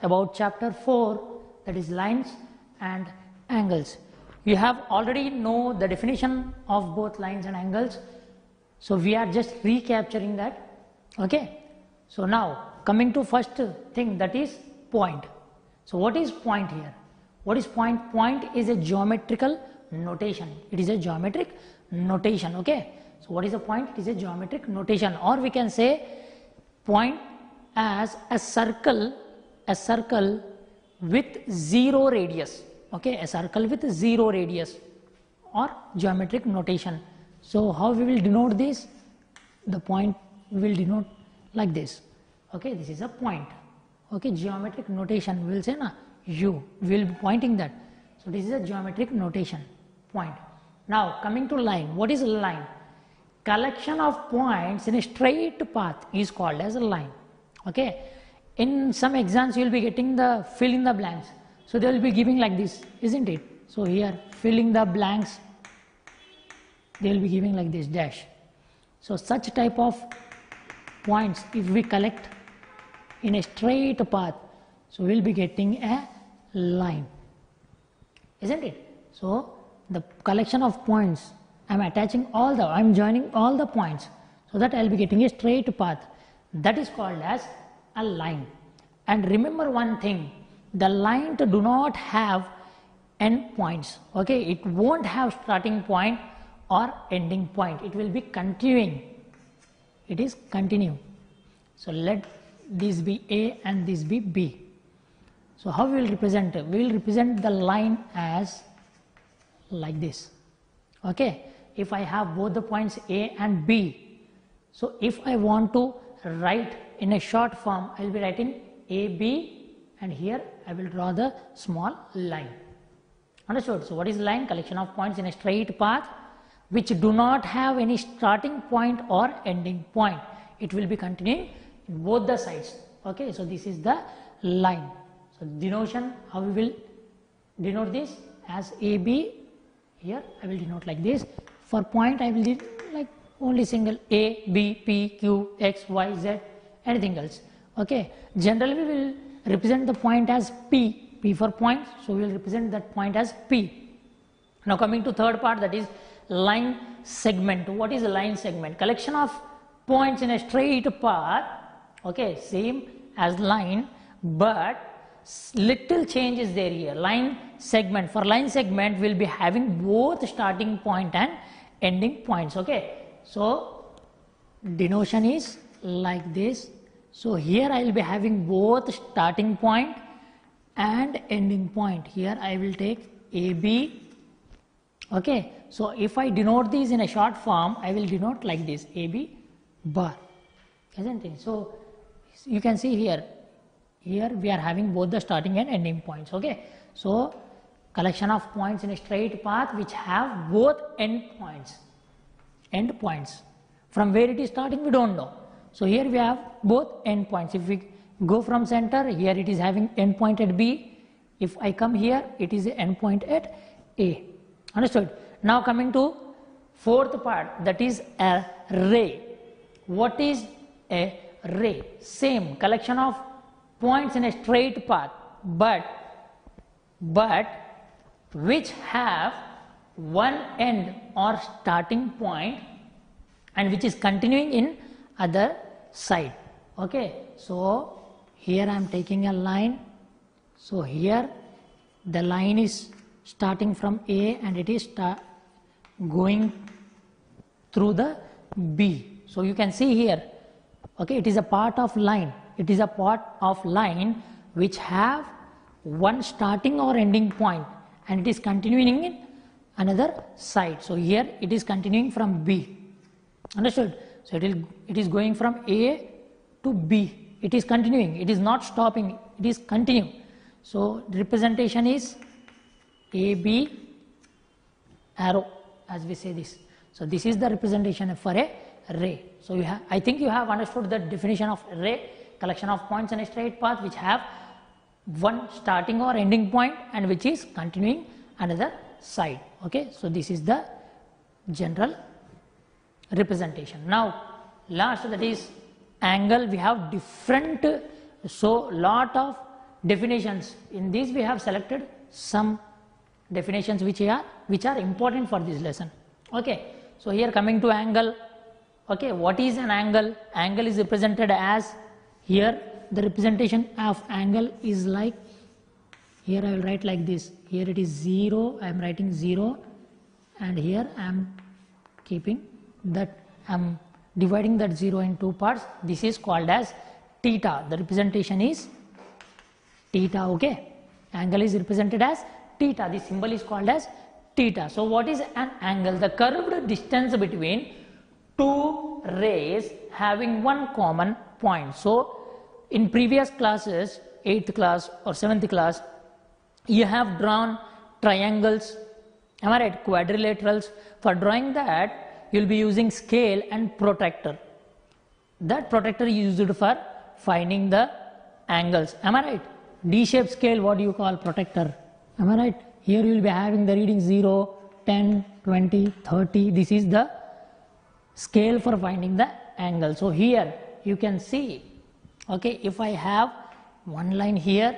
about chapter 4, that is lines and angles. You have already know the definition of both lines and angles, so we are just recapturing that. Okay, so now coming to first thing, that is point. So what is point here? What is point? Point is a geometrical notation. It is a geometric notation. Okay, so what is a point? It is a geometric notation, or we can say point as a circle with zero radius. Okay, a circle with zero radius or geometric notation. So how we will denote this? The point we will denote like this. Okay, this is a point. Okay, geometric notation, we will say na u, we will be pointing that. So this is a geometric notation, point. Now coming to line. What is a line? Collection of points in a straight path is called as a line. Okay, in some exams you will be getting the fill in the blanks. So they will be giving like this, isn't it? So here filling the blanks, they will be giving like this dash. So such type of points, if we collect in a straight path, so we will be getting a line, isn't it? So the collection of points, I am joining all the points, so that I will be getting a straight path. That is called as a line. And remember one thing, the line do not have end points. Okay, it won't have starting point or ending point. It will be continuing. It is continue. So let this be A and this be B. So how we will represent it? We will represent the line as like this. Okay, if I have both the points A and B, so if I want to write in a short form, I will be writing AB, and here I will draw the small line. Understood? So what is line? Collection of points in a straight path which do not have any starting point or ending point. It will be continuing in both the sides. Okay, so this is the line. So denotation, how we will denote this? As AB, here I will denote like this. For point I will denote like only single A, B, P, Q, X, Y, Z, anything else. Okay, generally we will represent the point as P, P for point, so we will represent that point as P. Now coming to third part, that is line segment. What is a line segment? Collection of points in a straight path, okay, same as line, but little change is there here. Line segment, for line segment we will be having both starting point and ending points. Okay, so denotation is like this. So here I will be having both starting point and ending point. Here I will take AB. Okay, so if I denote these in a short form, I will denote like this, AB bar, isn't it? So you can see here we are having both the starting and ending points. Okay, so collection of points in a straight path which have both end points. From where it is starting we don't know. So here we have both end points. If we go from center, here it is having end point at B. If I come here, it is the end point at A. Understood? Now coming to fourth part, that is a ray. What is a ray? Same collection of points in a straight path, but which have one end or starting point and which is continuing in other side. Okay, so here I am taking a line. So here the line is starting from A and it is going through the B. So you can see here, okay, it is a part of line. It is a part of line which have one starting or ending point and it is continuing in another side. So here it is continuing from B. Understood? So it is going from A to B. It is continuing. It is not stopping. It is continuing. So the representation is AB arrow, as we say this. So this is the representation for a ray. So I think you have understood the definition of ray: collection of points in a straight path which have one starting or ending point and which is continuing another side. Okay, so this is the general representation. Now last, that is angle. We have different, so lot of definitions. In these we have selected some definitions which are important for this lesson. Okay, so here coming to angle. Okay, what is an angle? Angle is represented as, here the representation of angle is like, here I will write like this. Here it is 0, I am writing 0, and here I am keeping that, I am dividing that 0 in two parts. This is called as theta. The representation is theta. Okay, angle is represented as theta. The symbol is called as theta. So what is an angle? The curved distance between two rays having one common point. So in previous classes, 8th class or 7th class, you have drawn triangles, am I right, quadrilaterals. For drawing that, you will be using scale and protractor. That protractor is used for finding the angles, am I right? D-shaped scale, what do you call protractor, am I right? Here you will be having the reading 0, 10, 20, 30. This is the scale for finding the angle. So here you can see, okay, if I have one line here,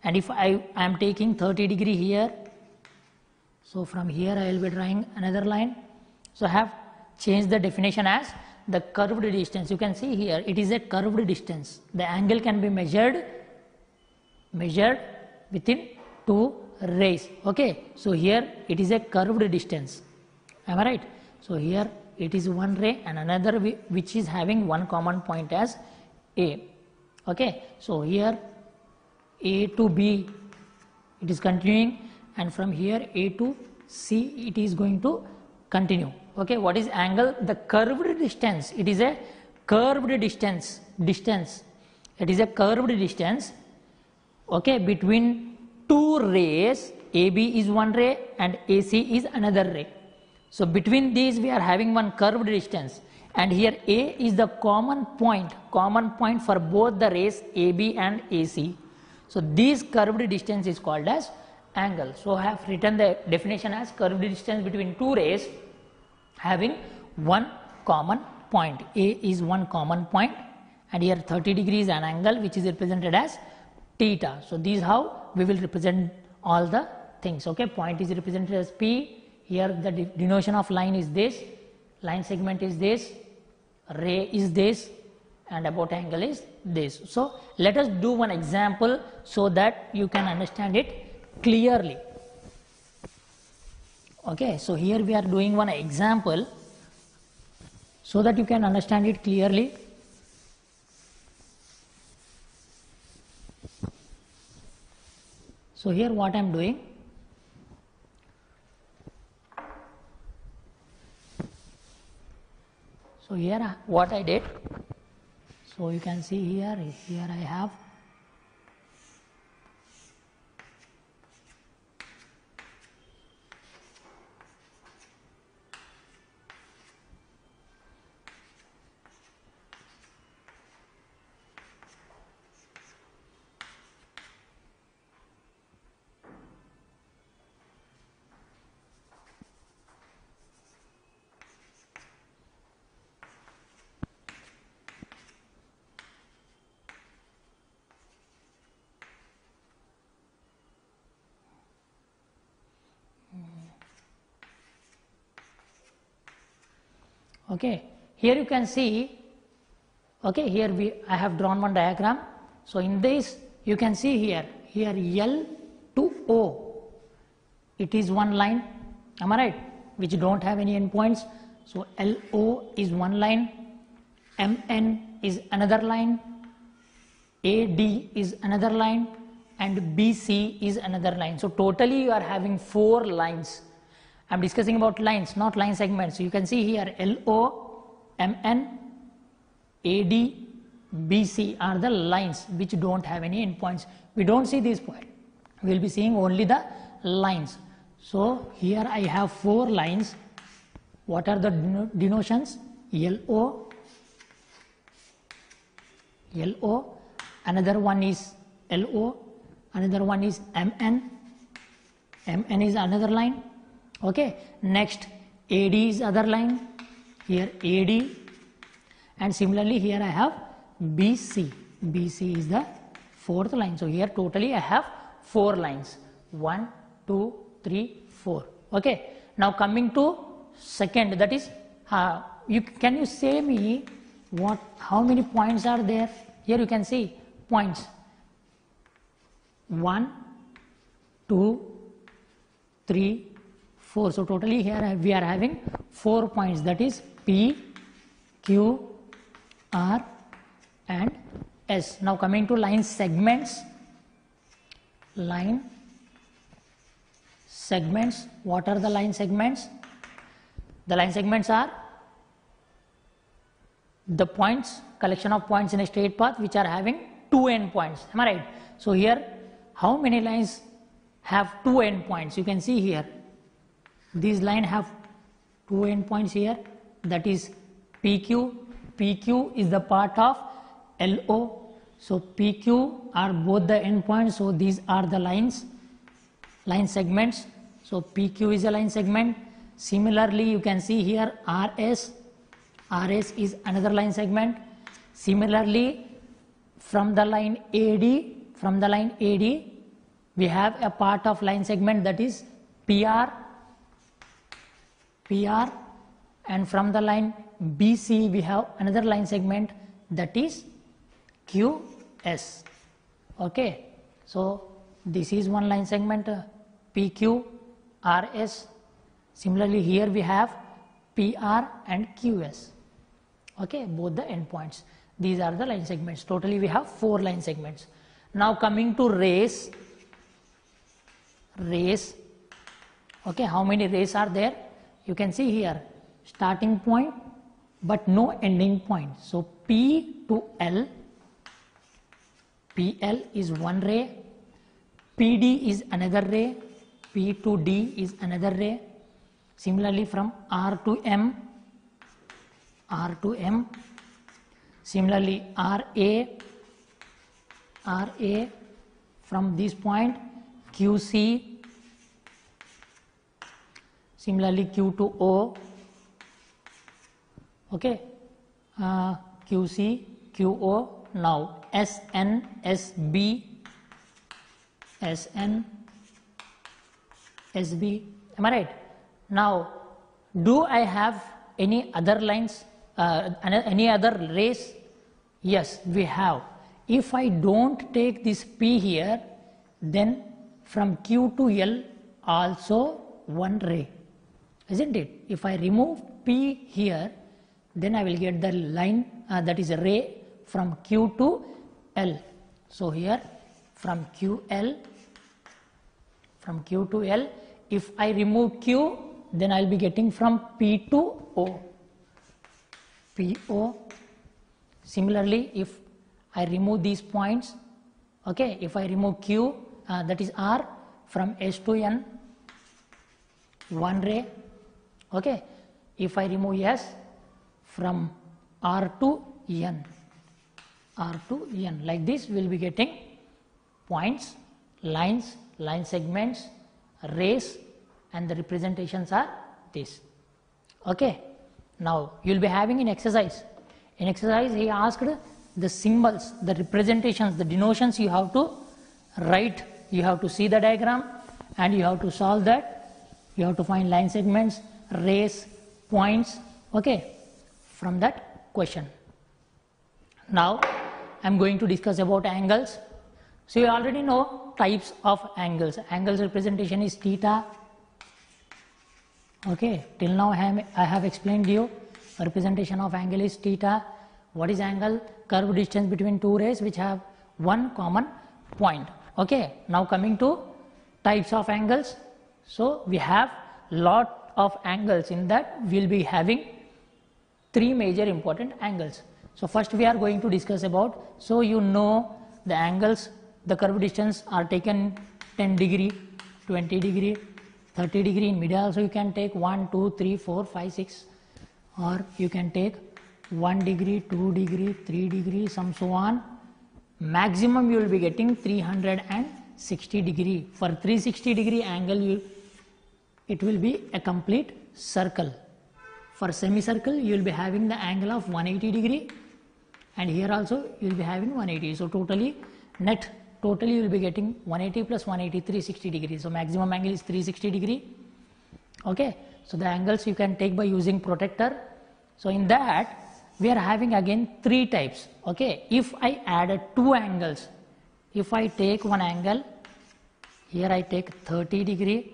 and if I am taking 30 degree here, so from here I will be drawing another line. So I have changed the definition as the curved distance. You can see here it is a curved distance. The angle can be measured within two rays. Okay, so here it is a curved distance, am I right? So here it is one ray and another which is having one common point as A. Okay, so here A to B it is continuing, and from here A to C it is going to continue. Okay, what is angle? The curved distance. It is a curved distance. It is a curved distance, okay, between two rays. AB is one ray and AC is another ray. So between these we are having one curved distance, and here A is the common point for both the rays AB and AC. So this curved distance is called as angle. So I have written the definition as curved distance between two rays having one common point. A is one common point, and here 30 degrees an angle which is represented as theta. So this is how we will represent all the things. Okay, point is represented as P. Here the denotation of line is this, line segment is this, ray is this, and about angle is this. So let us do one example so that you can understand it clearly. Okay, so here we are doing one example so that you can understand it clearly. So here what I am doing, so here what I did, so you can see here I have okay, here you can see, okay, here I have drawn one diagram. So in this you can see here L to O, it is one line, am I right, which don't have any endpoints. So LO is one line, MN is another line, AD is another line, and BC is another line. So totally you are having 4 lines. I am discussing about lines, not line segments. So you can see here LO, MN, AD, BC are the lines which don't have any endpoints. We don't see this point. We will be seeing only the lines. So here I have 4 lines. What are the denotions? LO, another one is LO, another one is MN, MN is another line. Okay, next AD is other line, here AD, and similarly here I have BC, BC is the fourth line. So here totally I have 4 lines. 1, 2, 3, 4. Okay. Now coming to second, that is, can you say me how many points are there? Here you can see points. 1, 2, 3, 4. So totally here we are having 4 points, that is P, Q, R and S. Now coming to line segments. Line segments. What are the line segments? The line segments are the points, collection of points in a straight path which are having 2 endpoints. Am I right? So here, how many lines have 2 endpoints? You can see here, these lines have 2 endpoints here, that is PQ. PQ is the part of LO. So PQ are both the endpoints. So these are the line segments. So PQ is a line segment. Similarly, you can see here RS. RS is another line segment. Similarly, from the line AD, we have a part of line segment, that is PR. And from the line BC, we have another line segment, that is QS. Okay. So this is one line segment, PQ, RS. Similarly, here we have PR and QS. Okay, both the endpoints. These are the line segments. Totally we have 4 line segments. Now coming to rays. Rays. Okay, how many rays are there? You can see here, starting point but no ending point. So P to L. PL is one ray. PD is another ray. P to D is another ray. Similarly, from R to M. Similarly, RA from this point, QC. Similarly, Q to O. Okay, QC, QO. Now SN, SB, am I right? Now, do I have any other lines, any other rays? Yes, we have. If I don't take this P here, then from Q to L also one ray, isn't it? If I remove P here, then I will get the line that is a ray from Q to L. So here from Q to L, if I remove Q, then I will be getting from P to O. PO. Similarly, if I remove these points, okay, if I remove Q, that is R, from S to N, one ray. Okay, if I remove S, from R to N, like this we will be getting points, lines, line segments, rays, and the representations are this. Okay, now you will be having in exercise. In exercise, he asked the symbols, the representations, the denotions you have to write. You have to see the diagram and you have to solve that. You have to find line segments, rays, points, okay, from that question. Now I am going to discuss about angles. So you already know types of angles. Angles representation is theta. Okay, till now I have explained you representation of angle is theta. What is angle? Curved distance between two rays which have one common point. Okay, now coming to types of angles. So we have lot of angles. In that we will be having 3 major important angles. So first we are going to discuss about, so you know the angles, the curved distance are taken 10 degree, 20 degree, 30 degree. In middle also you can take 1, 2, 3, 4, 5, 6, or you can take 1 degree, 2 degree, 3 degree, some so on. Maximum you will be getting 360 degree. For 360 degree angle, it will be a complete circle. For semicircle, you will be having the angle of 180 degree, and here also you will be having 180. So totally net totally you will be getting 180 plus 180, 360 degrees. So maximum angle is 360 degree. Okay, so the angles you can take by using protractor. So in that we are having again three types. Okay, if I add two angles, if I take one angle, here I take 30 degree,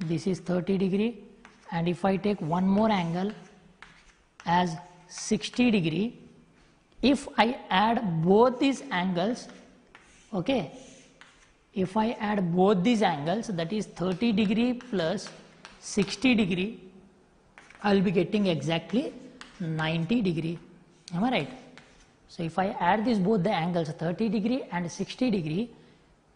this is 30 degree, and if I take one more angle as 60 degree, if I add both these angles, okay, if I add both these angles, that is 30 degree plus 60 degree, I will be getting exactly 90 degree. Am I right? So if I add these both the angles 30 degree and 60 degree,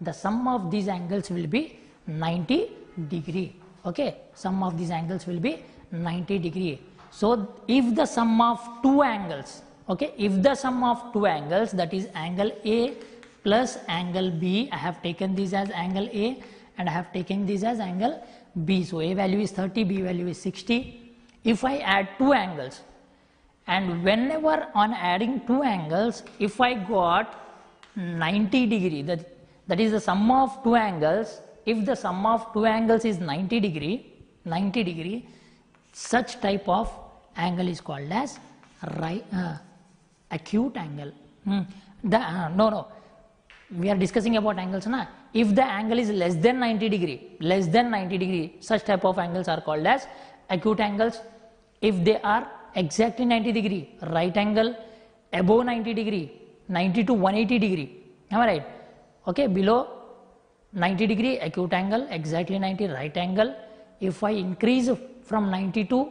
the sum of these angles will be 90 degree. Okay, sum of these angles will be 90 degree. So if the sum of two angles, okay, if the sum of two angles, that is angle A plus angle B, I have taken this as angle A and I have taken this as angle B. So A value is 30, B value is 60. If I add two angles, and whenever on adding two angles, if I got 90 degree, that is the sum of two angles, if the sum of two angles is 90 degree, such type of angle is called as acute angle. No, we are discussing about angles, na? If the angle is less than 90 degree, such type of angles are called as acute angles. If they are exactly 90 degree, right angle, above 90 degree, 90 to 180 degree, am I right? Okay, below 90 degree, acute angle, exactly 90, right angle. If I increase from 90 to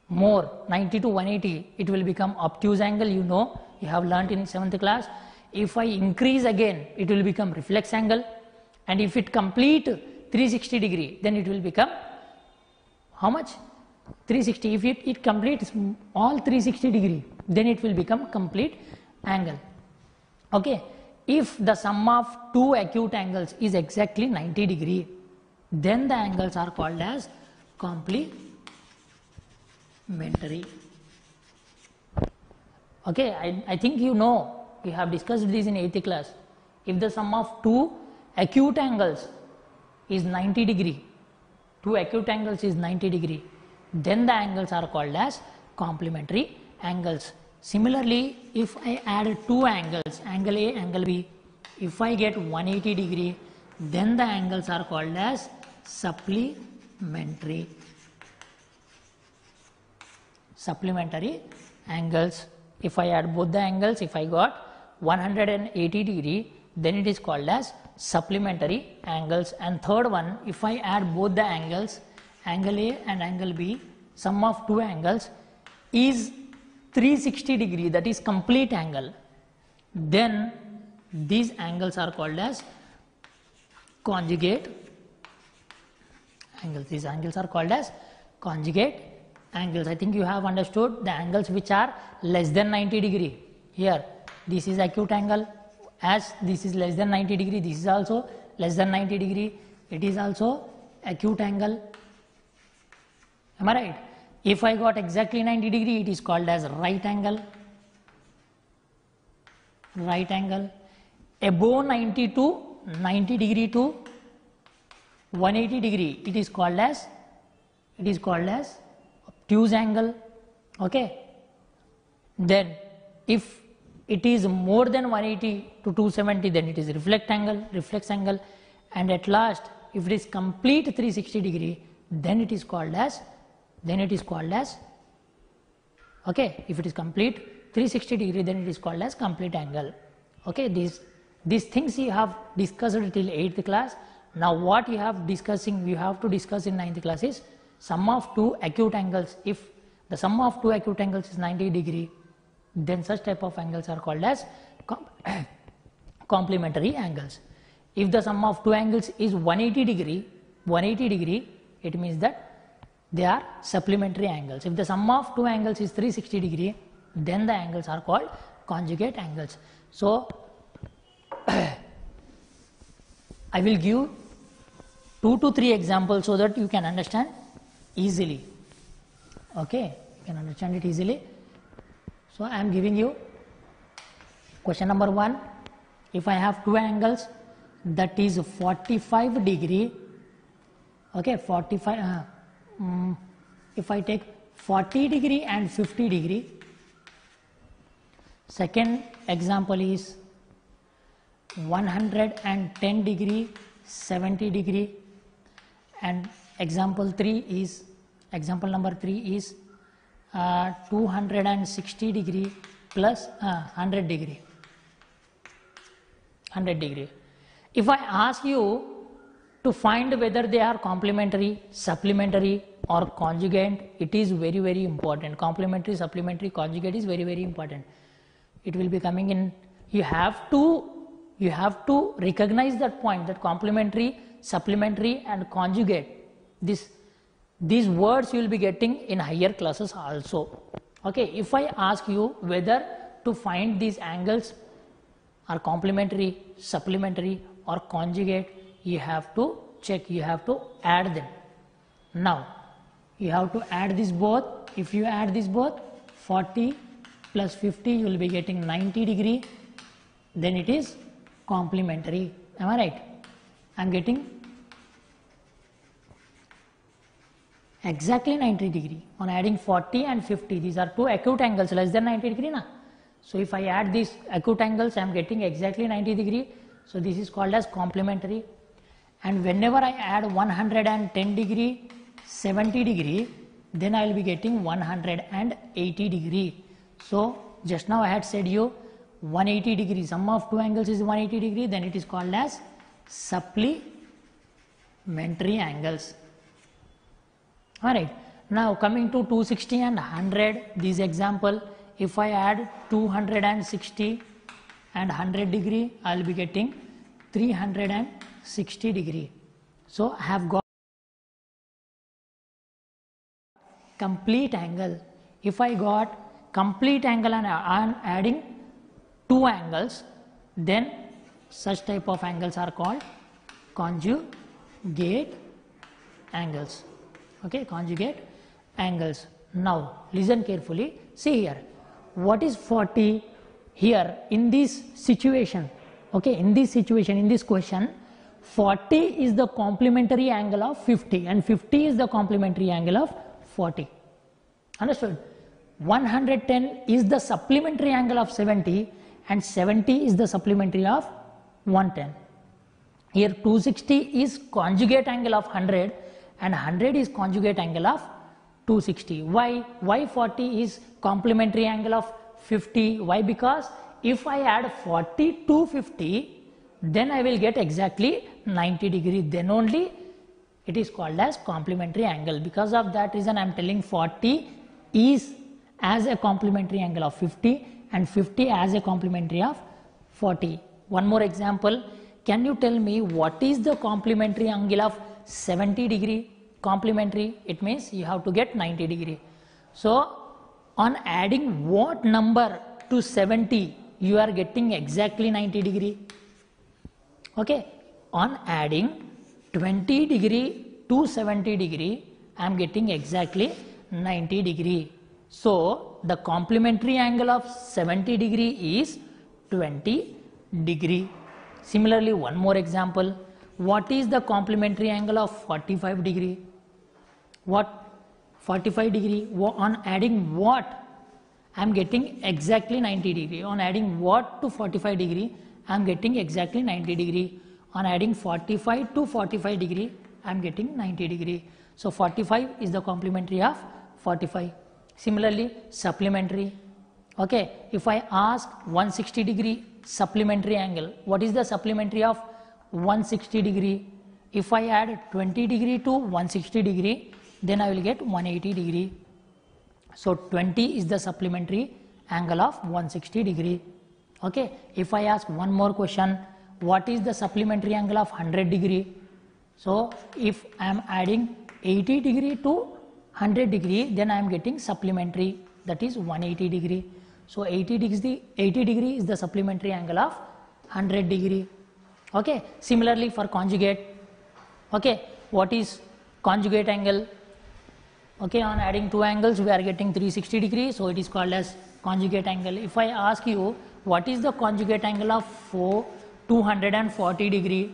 more, 90 to 180, it will become obtuse angle, you know, you have learnt in 7th class. If I increase again, it will become reflex angle, and if it complete 360 degree, then it will become how much? 360. If it completes all 360 degree, then it will become complete angle. Okay, if the sum of two acute angles is exactly 90 degree, then the angles are called as complementary. Okay, I think you know, we have discussed this in 8th class. If the sum of two acute angles is 90 degree, two acute angles is 90 degree, then the angles are called as complementary angles. Similarly, if I add two angles, angle A, angle B, if I get 180 degree, then the angles are called as supplementary angles. If I add both the angles, if I got 180 degree, then it is called as supplementary angles. And third one, if I add both the angles, angle A and angle B, sum of two angles is 360 degree, that is complete angle, then these angles are called as conjugate angles. These angles are called as conjugate angles. I think you have understood the angles which are less than 90 degree. Here, this is acute angle, as this is less than 90 degree, this is also less than 90 degree, it is also acute angle. Am I right? If I got exactly 90 degree, it is called as right angle. Right angle. Above 90 degree to 180 degree, it is called as obtuse angle. Okay. Then if it is more than 180 to 270, then it is reflex angle, and at last if it is complete 360 degree, then it is called as okay, if it is complete 360 degree, then it is called as complete angle. Okay, these things you have discussed till 8th class. Now what you have to discuss in 9th class is sum of two acute angles. If the sum of two acute angles is 90 degree, then such type of angles are called as complementary angles. If the sum of two angles is 180 degree, it means that they are supplementary angles. If the sum of two angles is 360 degree, then the angles are called conjugate angles. So I will give 2 to 3 examples so that you can understand easily. Okay, you can understand it easily. So I am giving you Question number 1, if I have two angles, that is 45 degree, okay, 45, if I take 40 degree and 50 degree. Second example is 110 degree, 70 degree, and example number 3 is 260 degree plus 100 degree. If I ask you to find whether they are complementary, supplementary or conjugate, it is very, very important. Complementary, supplementary, conjugate is very, very important. It will be coming in. You have to recognize that point, that complementary, supplementary and conjugate. These words you will be getting in higher classes also. Okay, if I ask you whether to find these angles are complementary, supplementary or conjugate, you have to check, you have to add them. Now you have to add this both. If you add this both, 40 plus 50, you will be getting 90 degree, then it is complementary. Am I right? I am getting exactly 90 degree on adding 40 and 50. These are two acute angles less than 90 degree na. So if I add these acute angles, I am getting exactly 90 degree. So this is called as complementary. And whenever I add 110 degree, 70 degree, then I will be getting 180 degree. So just now I had said you 180 degree, sum of two angles is 180 degree, then it is called as supplementary angles. Alright, now coming to 260 and 100, this example, if I add 260 and 100 degree, I will be getting 360 degree. So I have got complete angle. If I got complete angle and I am adding two angles, then such type of angles are called conjugate angles. Okay, conjugate angles. Now listen carefully, see here, what is 40 here in this situation? Okay, in this situation, in this question, 40 is the complementary angle of 50 and 50 is the complementary angle of 40. Understood? 110 is the supplementary angle of 70 and 70 is the supplementary of 110. Here 260 is conjugate angle of 100 and 100 is conjugate angle of 260. Why 40 is complementary angle of 50? Why? Because if I add 40 to 50, then I will get exactly 90 degree. Then only it is called as complementary angle. Because of that reason I am telling 40 is as a complementary angle of 50 and 50 as a complementary of 40. One more example, can you tell me what is the complementary angle of 70 degree? Complementary, it means you have to get 90 degree. So on adding what number to 70, you are getting exactly 90 degree. Okay, on adding 20 degree to 70 degree, I am getting exactly 90 degree. So the complementary angle of 70 degree is 20 degree. Similarly, one more example, what is the complementary angle of 45 degree? What 45 degree, on adding what I am getting exactly 90 degree. On adding what to 45 degree, I am getting exactly 90 degree. On adding 45 to 45 degree, I am getting 90 degree. So 45 is the complementary of 45. Similarly, supplementary. Okay, if I ask 160 degree supplementary angle, what is the supplementary of 160 degree? If I add 20 degree to 160 degree, then I will get 180 degree. So 20 is the supplementary angle of 160 degree. Okay, if I ask one more question, what is the supplementary angle of 100 degree? So if I am adding 80 degree to 100 degree, then I am getting supplementary, that is 180 degree. So 80 degree is the supplementary angle of 100 degree. Okay, similarly for conjugate. Okay, what is conjugate angle? Okay, on adding two angles we are getting 360 degree, so it is called as conjugate angle. If I ask you what is the conjugate angle of 240 degree?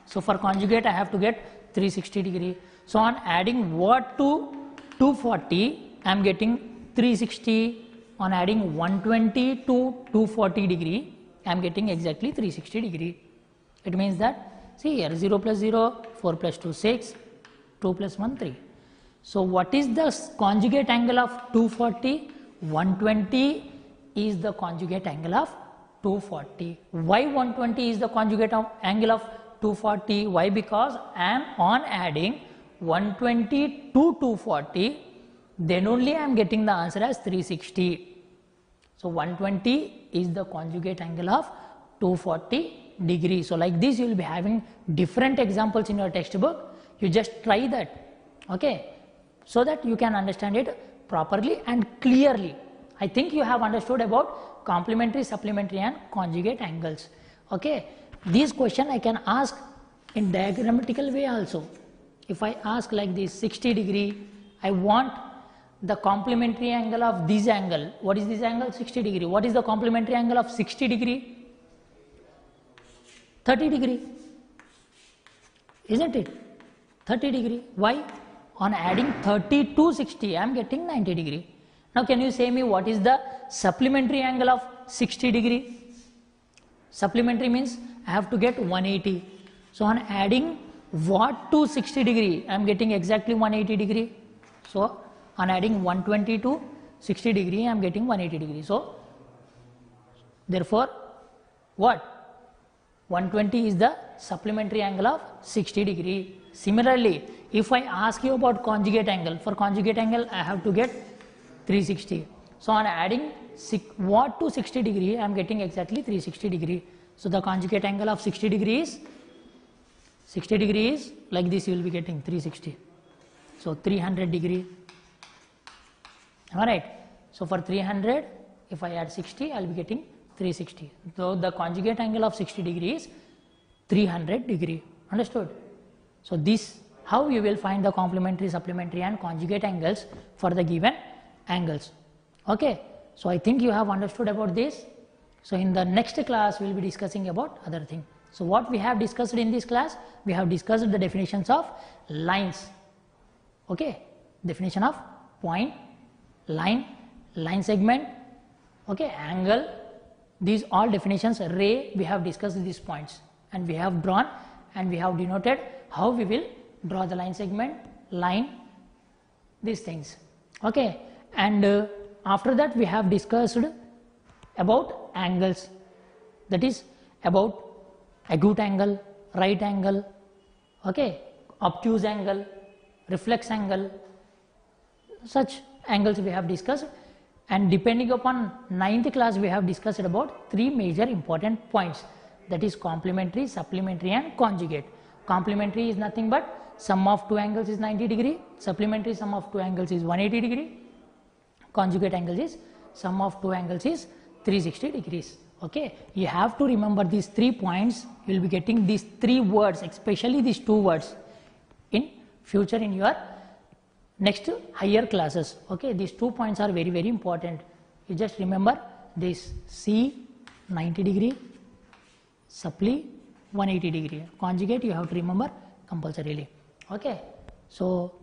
So for conjugate I have to get 360 degree. So on adding what to 240 I am getting 360. On adding 120 to 240 degree I am getting exactly 360 degree. It means that, see here, 0 plus 0, 4 plus 2 6, 2 plus 1 3. So what is the conjugate angle of 240? 120 is the conjugate angle of 240. Why 120 is the conjugate angle of 240? Why? Because I am on adding 120 to 240, then only I am getting the answer as 360. So 120 is the conjugate angle of 240 degree. So like this you will be having different examples in your textbook. You just try that, okay, so that you can understand it properly and clearly. I think you have understood about complementary, supplementary and conjugate angles. Okay, these question I can ask in diagrammatical way also. If I ask like this 60 degree, I want the complementary angle of this angle. What is this angle? 60 degree. What is the complementary angle of 60 degree? 30 degree. Isn't it? 30 degree. Why? On adding 30 to 60, I am getting 90 degree. Now can you say me what is the supplementary angle of 60 degree? Supplementary means I have to get 180. So on adding what to 60 degree, I am getting exactly 180 degree. So on adding 120 to 60 degree, I am getting 180 degree. So therefore what? 120 is the supplementary angle of 60 degree. Similarly, if I ask you about conjugate angle, for conjugate angle I have to get 360. So on adding what to 60 degree, I am getting exactly 360 degree. So the conjugate angle of 60 degrees like this, you will be getting 360. So 300 degree. Am I right? So for 300, if I add 60, I will be getting 360. So the conjugate angle of 60 degree is 300 degree. Understood? So this how you will find the complementary, supplementary and conjugate angles for the given angles. Okay. So I think you have understood about this. So in the next class we will be discussing about other thing. So what we have discussed in this class, we have discussed the definitions of lines. Okay. Definition of point, line, line segment, okay, angle. These all definitions, ray, we have discussed these points and we have drawn and we have denoted how we will draw the line segment, line, these things. Okay. And after that we have discussed about angles, that is about acute angle, right angle, okay, obtuse angle, reflex angle, such angles we have discussed. And depending upon 9th class we have discussed about 3 major important points, that is complementary, supplementary and conjugate. Complementary is nothing but sum of 2 angles is 90 degree, supplementary sum of 2 angles is 180 degree, conjugate angle is sum of 2 angles is 360 degrees. Okay, you have to remember these 3 points. You will be getting these 3 words, especially these 2 words in future in your next higher classes. Okay, these 2 points are very, very important. You just remember this: C 90 degree, supply 180 degree. Conjugate you have to remember compulsorily. Okay, so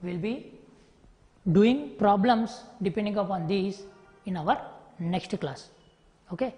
we will be doing problems depending upon these in our next class. Okay.